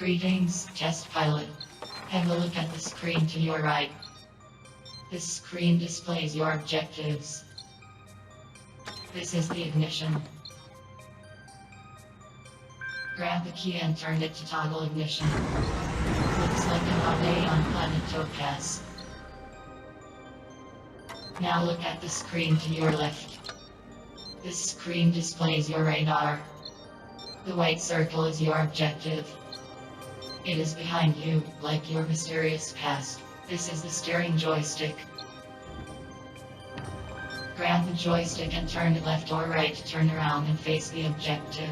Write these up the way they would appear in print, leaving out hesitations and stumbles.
Greetings, test pilot. Have a look at the screen to your right. This screen displays your objectives. This is the ignition. Grab the key and turn it to toggle ignition. Looks like a hot day on planet Topaz. Now look at the screen to your left. This screen displays your radar. The white circle is your objective. It is behind you, like your mysterious past. This is the steering joystick. Grab the joystick and turn it left or right to turn around and face the objective.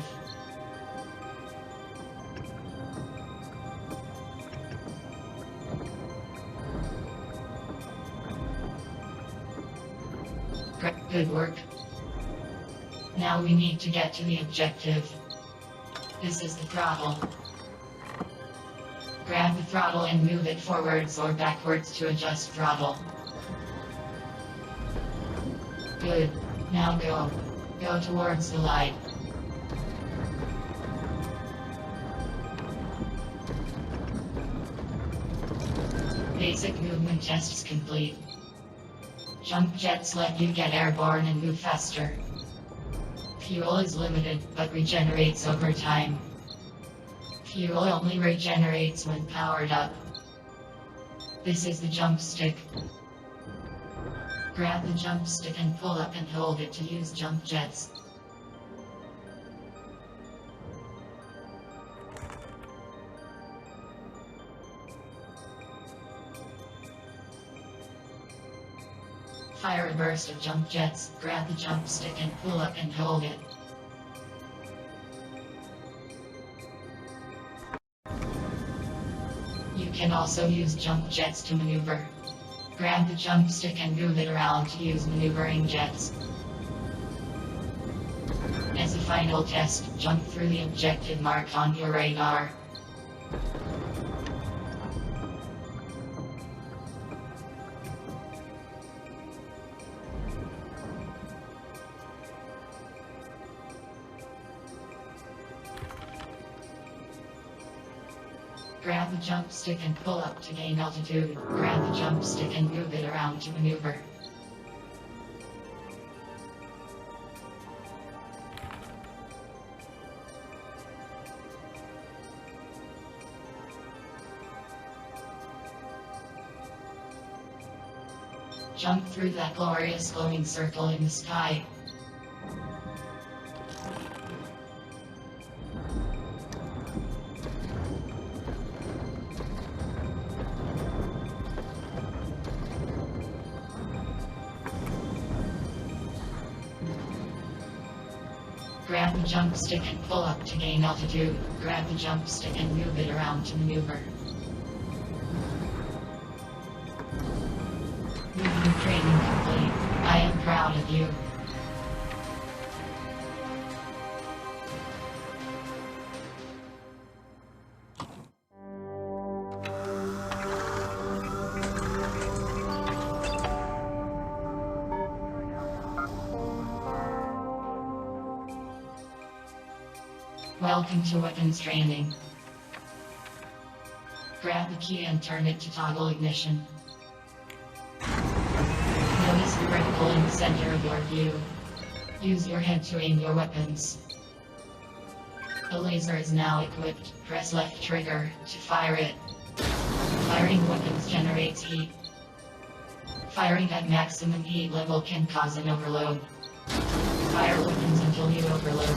Good work. Now we need to get to the objective. This is the throttle. Grab the throttle and move it forwards or backwards to adjust throttle. Good. Now go. Go towards the light. Basic movement tests complete. Jump jets let you get airborne and move faster. Fuel is limited, but regenerates over time. Fuel only regenerates when powered up. This is the jump stick. Grab the jump stick and pull up and hold it to use jump jets. Fire a burst of jump jets, grab the jump stick and pull up and hold it. You can also use jump jets to maneuver. Grab the jump stick and move it around to use maneuvering jets. As a final test, jump through the objective marked on your radar. Grab the jump stick and pull up to gain altitude. Grab the jump stick and move it around to maneuver. Jump through that glorious glowing circle in the sky. Grab the jump stick and pull up to gain altitude. Grab the jump stick and move it around to maneuver. Movement training complete. I am proud of you. Welcome to weapons training. Grab the key and turn it to toggle ignition. Notice the reticle in the center of your view. Use your head to aim your weapons. The laser is now equipped. Press left trigger to fire it. Firing weapons generates heat. Firing at maximum heat level can cause an overload. Fire weapons until you overload.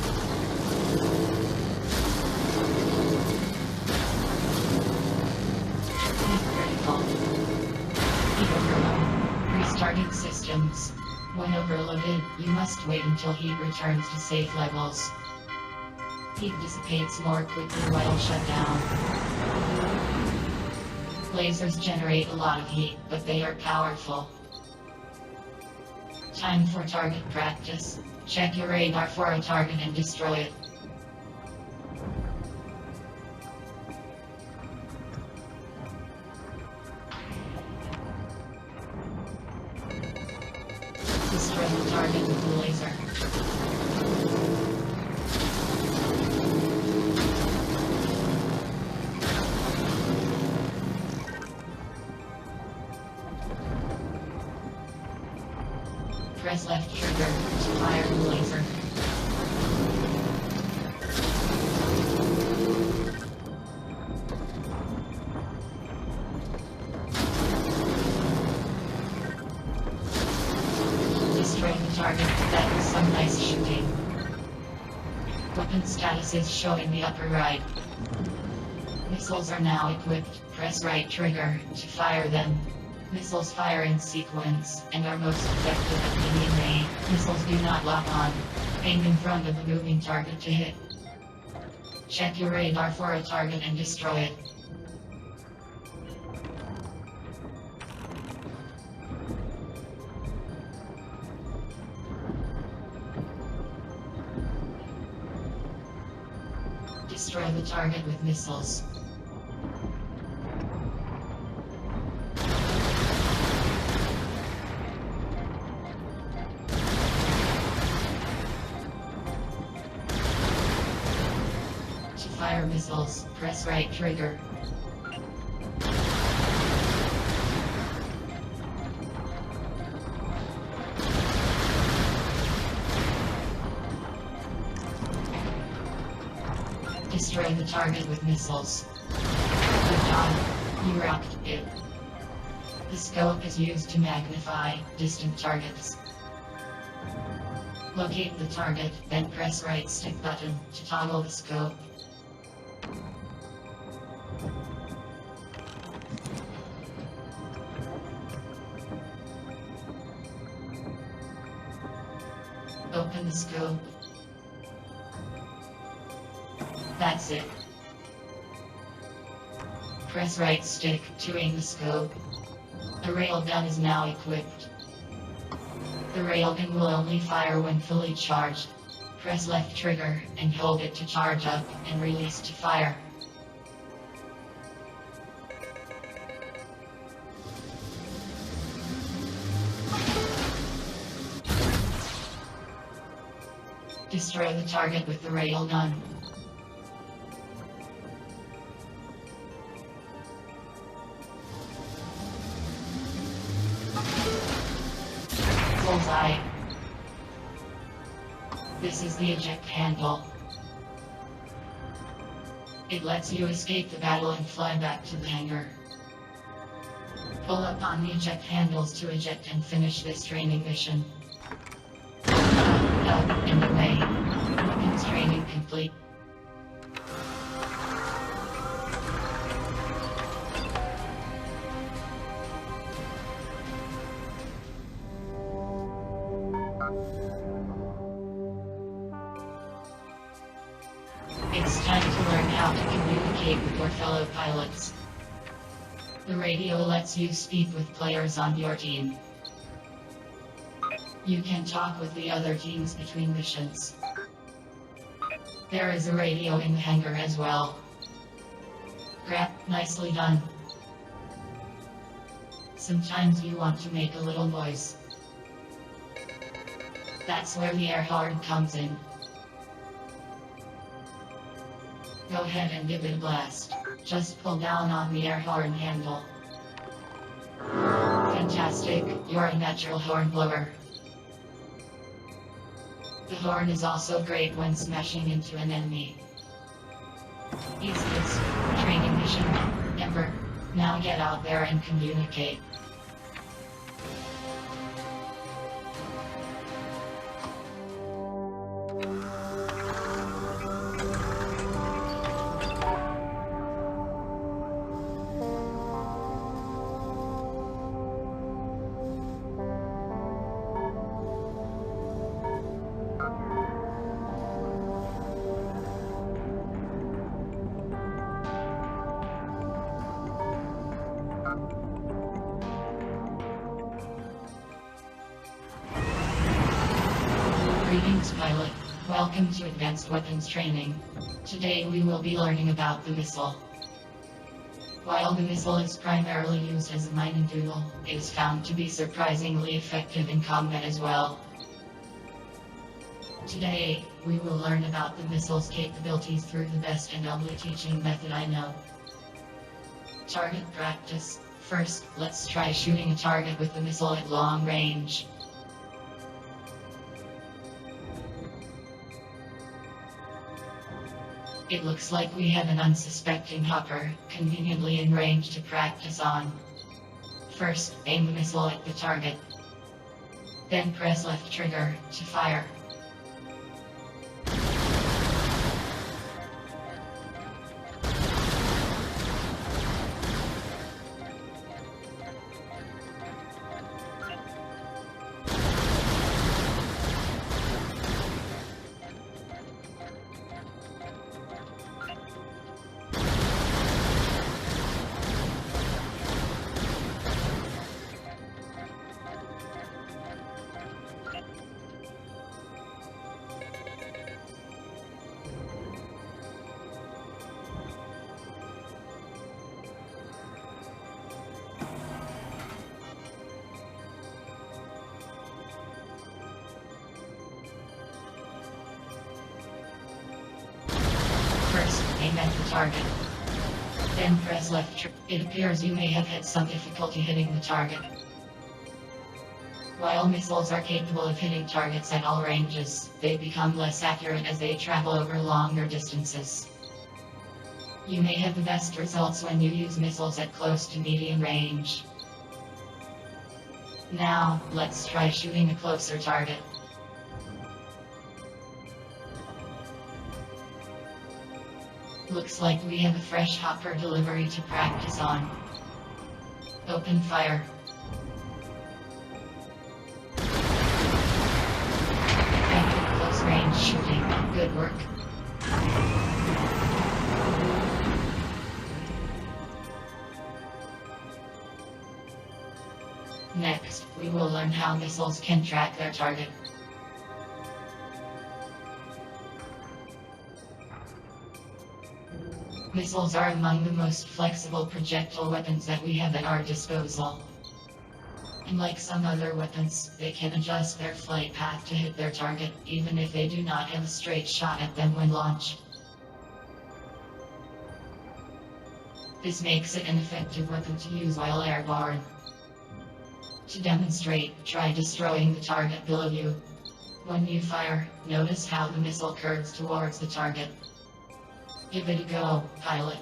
Restarting systems. When overloaded, you must wait until heat returns to safe levels. Heat dissipates more quickly while shut down. Lasers generate a lot of heat, but they are powerful. Time for target practice. Check your radar for a target and destroy it. Destroy the target with the laser. Press left trigger to fire the laser. Destroy the target. That was some nice shooting. Weapon status is shown in the upper right. Missiles are now equipped. Press right trigger to fire them. Missiles fire in sequence and are most effective at medium range. Missiles do not lock on. Aim in front of the moving target to hit. Check your radar for a target and destroy it. Destroy the target with missiles. To fire missiles, press right trigger. Destroy the target with missiles. Good job. You rocked it. The scope is used to magnify distant targets. Locate the target, then press right stick button to toggle the scope. Open the scope. That's it. Press right stick to aim the scope. The railgun is now equipped. The railgun will only fire when fully charged. Press left trigger and hold it to charge up and release to fire. Destroy the target with the railgun. Bullseye. This is the eject handle. It lets you escape the battle and fly back to the hangar. Pull up on the eject handles to eject and finish this training mission. Up and away. Weapons training complete. It's time to learn how to communicate with your fellow pilots. The radio lets you speak with players on your team. You can talk with the other teams between missions. There is a radio in the hangar as well. Nicely done. Sometimes you want to make a little noise. That's where the air horn comes in. Go ahead and give it a blast. Just pull down on the air horn handle. Fantastic, you're a natural horn blower. The horn is also great when smashing into an enemy. Easiest training mission ever. Now get out there and communicate. Greetings, pilot. Welcome to Advanced Weapons Training. Today we will be learning about the missile. While the missile is primarily used as a mining tool, it is found to be surprisingly effective in combat as well. Today, we will learn about the missile's capabilities through the best and only teaching method I know. Target practice. First, let's try shooting a target with the missile at long range. It looks like we have an unsuspecting hopper, conveniently in range to practice on. First, aim the missile at the target. Then press left trigger to fire. First, aim at the target. Then press left trigger. It appears you may have had some difficulty hitting the target. While missiles are capable of hitting targets at all ranges, they become less accurate as they travel over longer distances. You may have the best results when you use missiles at close to medium range. Now, let's try shooting a closer target. Looks like we have a fresh hopper delivery to practice on. Open fire. Effective close range shooting. Good work. Next, we will learn how missiles can track their target. Missiles are among the most flexible projectile weapons that we have at our disposal. Unlike some other weapons, they can adjust their flight path to hit their target, even if they do not have a straight shot at them when launched. This makes it an effective weapon to use while airborne. To demonstrate, try destroying the target below you. When you fire, notice how the missile curves towards the target. Give it a go, pilot.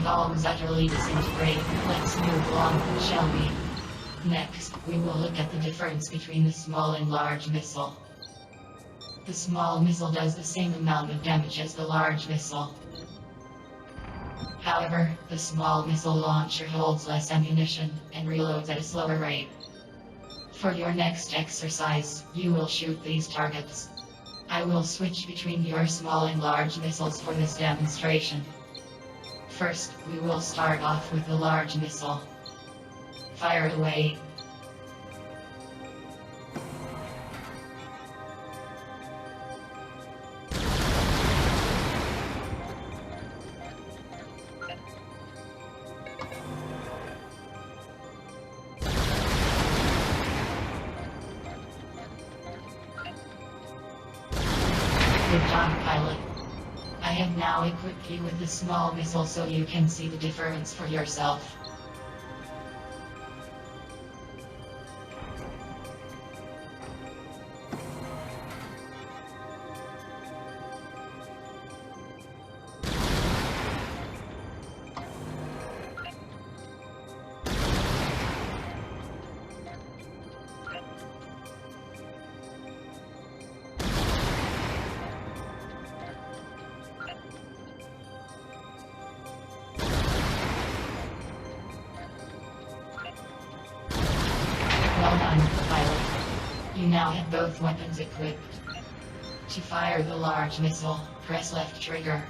All was utterly disintegrated. Let's move along, shall we? Next, we will look at the difference between the small and large missile. The small missile does the same amount of damage as the large missile. However, the small missile launcher holds less ammunition and reloads at a slower rate. For your next exercise, you will shoot these targets. I will switch between your small and large missiles for this demonstration. First, we will start off with the large missile. Fire away. Good job, pilot. I have now equipped you with the small missile so you can see the difference for yourself. You now have both weapons equipped. To fire the large missile, press left trigger.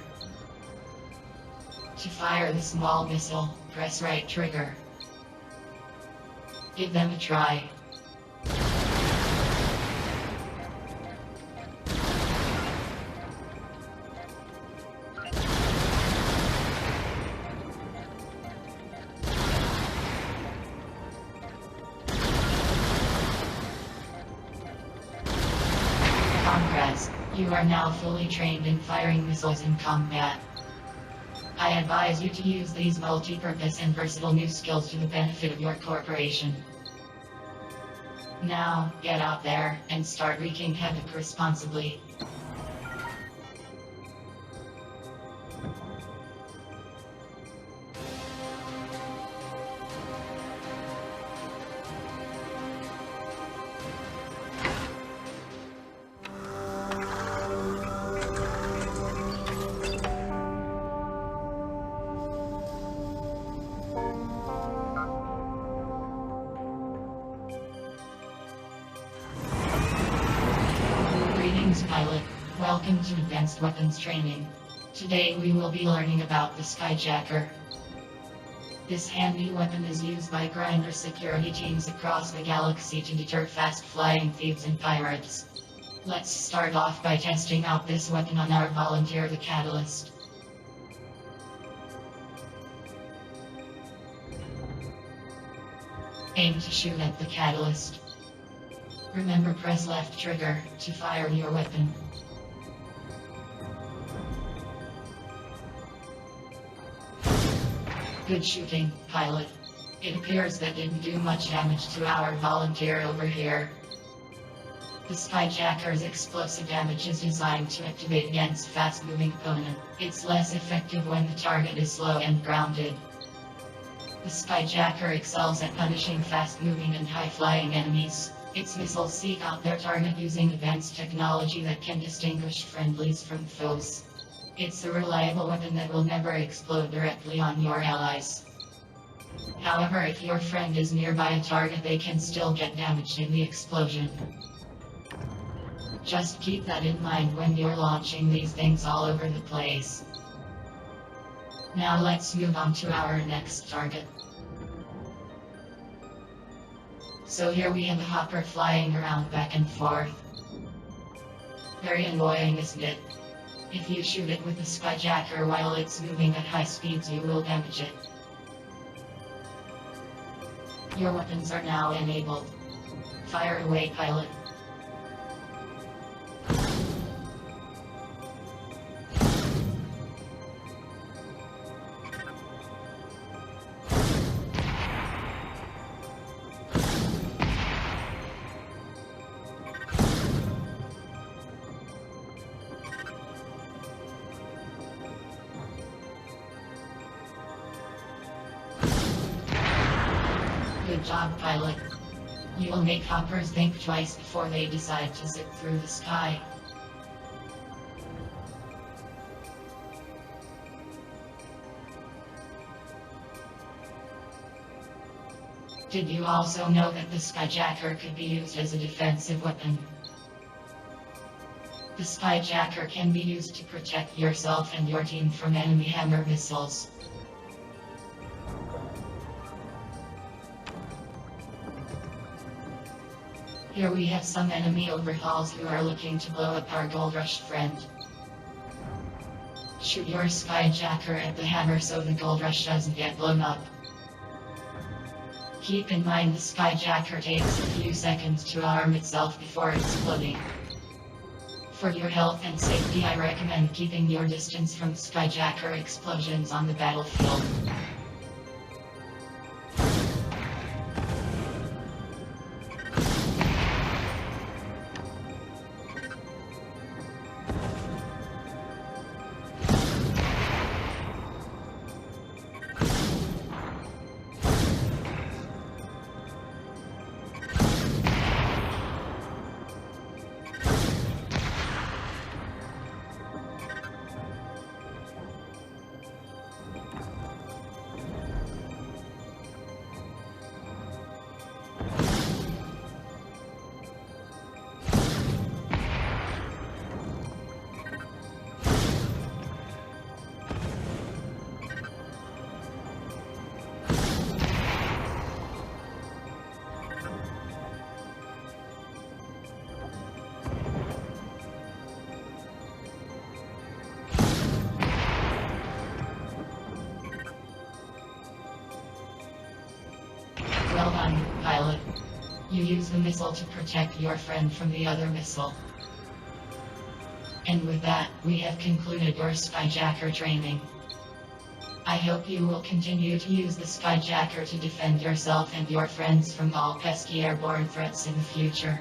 To fire the small missile, press right trigger. Give them a try. Congrats, you are now fully trained in firing missiles in combat. I advise you to use these multi-purpose and versatile new skills to the benefit of your corporation. Now, get out there and start wreaking havoc responsibly. Pilot, welcome to Advanced Weapons Training. Today we will be learning about the Skyjacker. This handy weapon is used by grinder security teams across the galaxy to deter fast-flying thieves and pirates. Let's start off by testing out this weapon on our volunteer, the Catalyst. Aim to shoot at the Catalyst. Remember, press left trigger to fire your weapon. Good shooting, pilot. It appears that didn't do much damage to our volunteer over here. The Skyjacker's explosive damage is designed to activate against fast-moving opponent. It's less effective when the target is slow and grounded. The Skyjacker excels at punishing fast-moving and high-flying enemies. Its missiles seek out their target using advanced technology that can distinguish friendlies from foes. It's a reliable weapon that will never explode directly on your allies. However, if your friend is nearby a target, they can still get damaged in the explosion. Just keep that in mind when you're launching these things all over the place. Now let's move on to our next target. So here we have a hopper flying around back and forth. Very annoying, isn't it? If you shoot it with the Skyjacker while it's moving at high speeds, you will damage it. Your weapons are now enabled. Fire away, pilot. Good job, pilot. You will make hoppers think twice before they decide to zip through the sky. Did you also know that the Skyjacker could be used as a defensive weapon? The Skyjacker can be used to protect yourself and your team from enemy Hammer missiles. Here we have some enemy overhauls who are looking to blow up our Gold Rush friend. Shoot your Skyjacker at the Hammer so the Gold Rush doesn't get blown up. Keep in mind the Skyjacker takes a few seconds to arm itself before exploding. For your health and safety, I recommend keeping your distance from Skyjacker explosions on the battlefield. Well done, pilot. You use the missile to protect your friend from the other missile. And with that, we have concluded your Skyjacker training. I hope you will continue to use the Skyjacker to defend yourself and your friends from all pesky airborne threats in the future.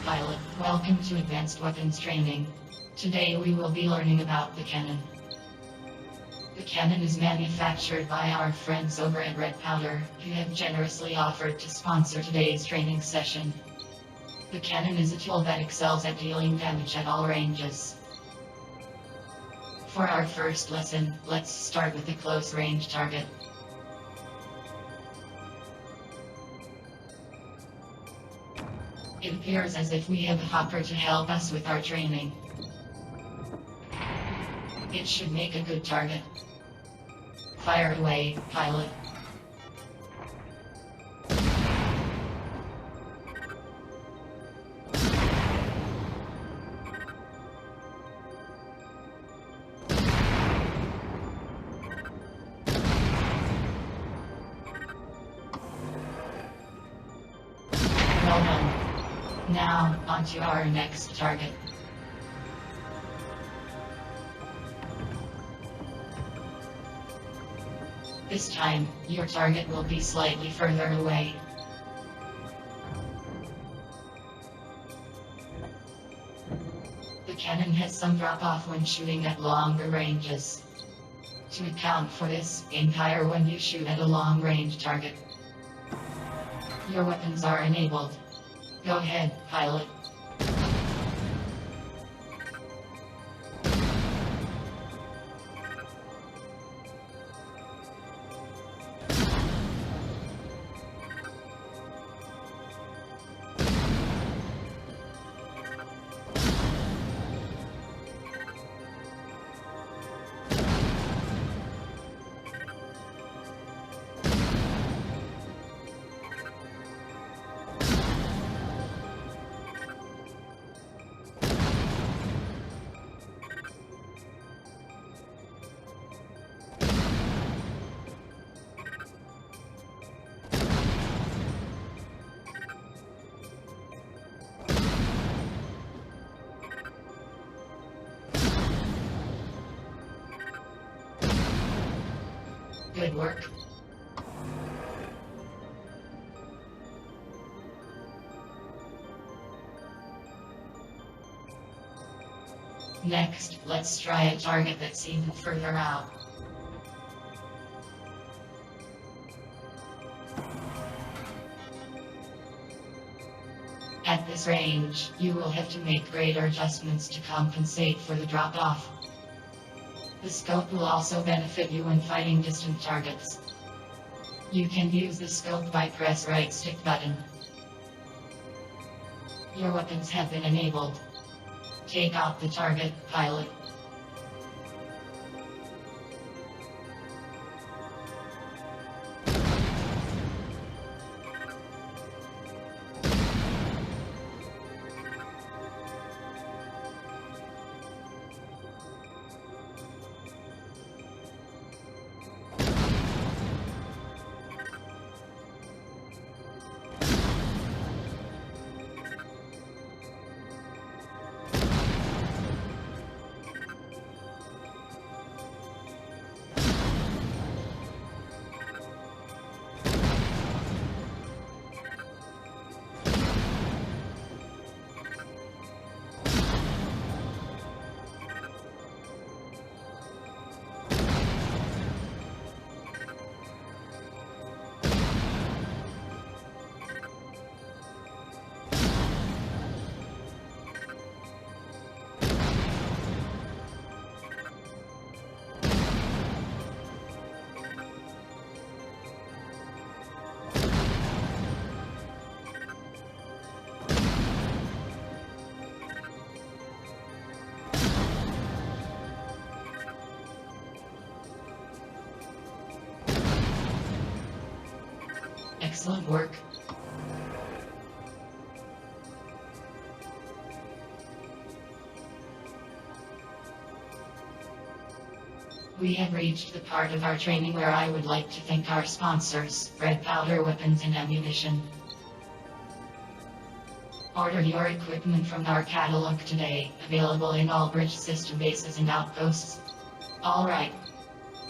Pilot, welcome to Advanced Weapons Training. Today we will be learning about the cannon. The cannon is manufactured by our friends over at Red Powder, who have generously offered to sponsor today's training session. The cannon is a tool that excels at dealing damage at all ranges. For our first lesson, let's start with a close-range target. It appears as if we have a hopper to help us with our training. It should make a good target. Fire away, pilot. Well done. Now, onto our next target. This time, your target will be slightly further away. The cannon has some drop-off when shooting at longer ranges. To account for this, aim higher when you shoot at a long-range target. Your weapons are enabled. Go ahead, pilot. Good work. Next, let's try a target that's even further out. At this range, you will have to make greater adjustments to compensate for the drop-off. The scope will also benefit you when fighting distant targets. You can use the scope by press right stick button. Your weapons have been enabled. Take out the target, pilot. Excellent work. We have reached the part of our training where I would like to thank our sponsors, Red Powder Weapons and Ammunition. Order your equipment from our catalog today, available in all bridge system bases and outposts. Alright.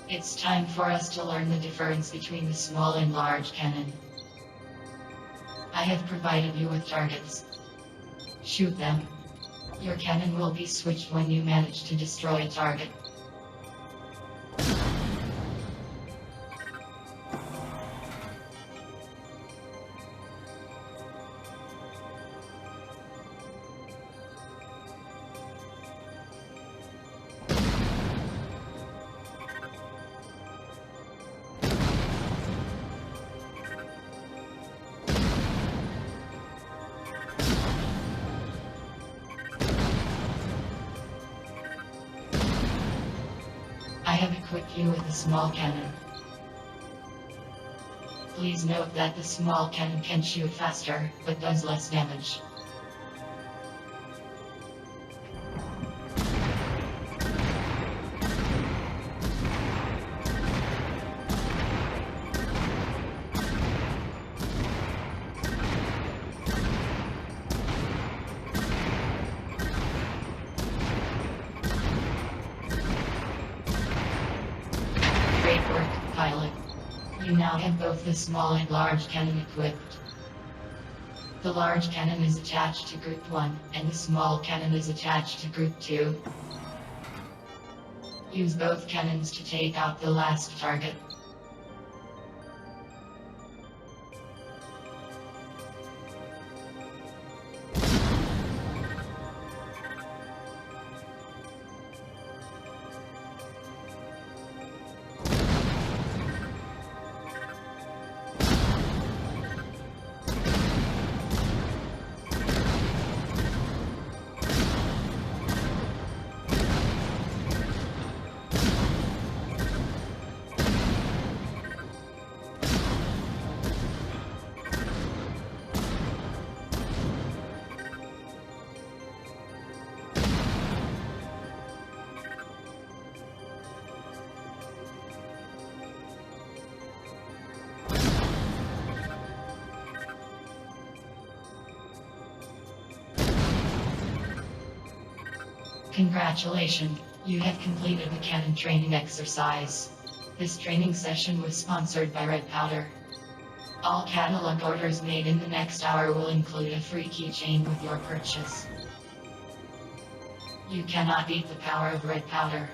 It's time for us to learn the difference between the small and large cannon. I have provided you with targets. Shoot them. Your cannon will be switched when you manage to destroy a target. I have equipped you with a small cannon. Please note that the small cannon can shoot faster, but does less damage. Great work, pilot. You now have both the small and large cannon equipped. The large cannon is attached to Group 1, and the small cannon is attached to Group 2. Use both cannons to take out the last target. Congratulations, you have completed the cannon training exercise. This training session was sponsored by Red Powder. All catalog orders made in the next hour will include a free keychain with your purchase. You cannot beat the power of Red Powder.